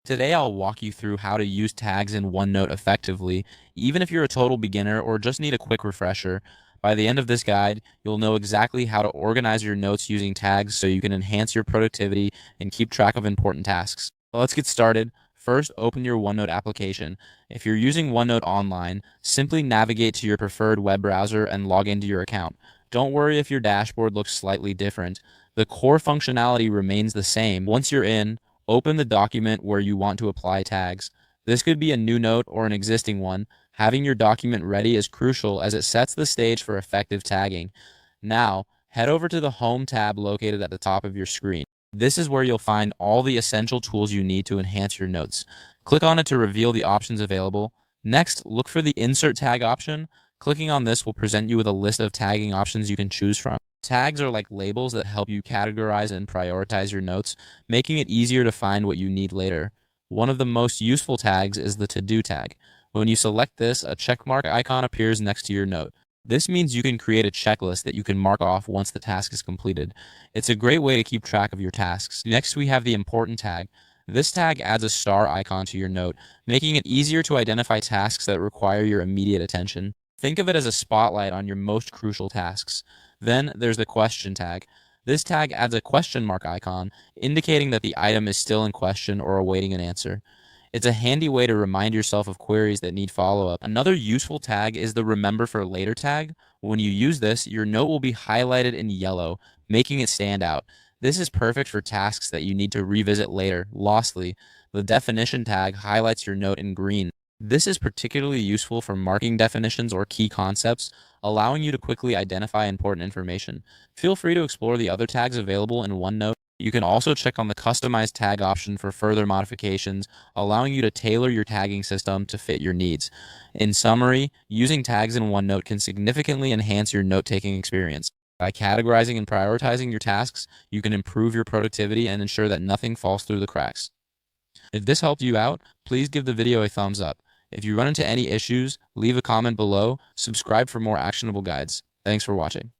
Today, I'll walk you through how to use tags in OneNote effectively, even if you're a total beginner or just need a quick refresher. By the end of this guide, you'll know exactly how to organize your notes using tags so you can enhance your productivity and keep track of important tasks. So let's get started. First, open your OneNote application. If you're using OneNote online, simply navigate to your preferred web browser and log into your account. Don't worry if your dashboard looks slightly different. The core functionality remains the same. Once you're in, open the document where you want to apply tags. This could be a new note or an existing one. Having your document ready is crucial as it sets the stage for effective tagging. Now, head over to the Home tab located at the top of your screen. This is where you'll find all the essential tools you need to enhance your notes. Click on it to reveal the options available. Next, look for the Insert Tag option. Clicking on this will present you with a list of tagging options you can choose from. Tags are like labels that help you categorize and prioritize your notes, making it easier to find what you need later. One of the most useful tags is the To-Do tag. When you select this, a checkmark icon appears next to your note. This means you can create a checklist that you can mark off once the task is completed. It's a great way to keep track of your tasks. Next, we have the Important tag. This tag adds a star icon to your note, making it easier to identify tasks that require your immediate attention. Think of it as a spotlight on your most crucial tasks. Then there's the Question tag. This tag adds a question mark icon, indicating that the item is still in question or awaiting an answer. It's a handy way to remind yourself of queries that need follow-up. Another useful tag is the Remember for Later tag. When you use this, your note will be highlighted in yellow, making it stand out. This is perfect for tasks that you need to revisit later. Lastly, the Definition tag highlights your note in green. This is particularly useful for marking definitions or key concepts, allowing you to quickly identify important information. Feel free to explore the other tags available in OneNote. You can also check on the Customize tag option for further modifications, allowing you to tailor your tagging system to fit your needs. In summary, using tags in OneNote can significantly enhance your note-taking experience. By categorizing and prioritizing your tasks, you can improve your productivity and ensure that nothing falls through the cracks. If this helped you out, please give the video a thumbs up. If you run into any issues, leave a comment below. Subscribe for more actionable guides. Thanks for watching.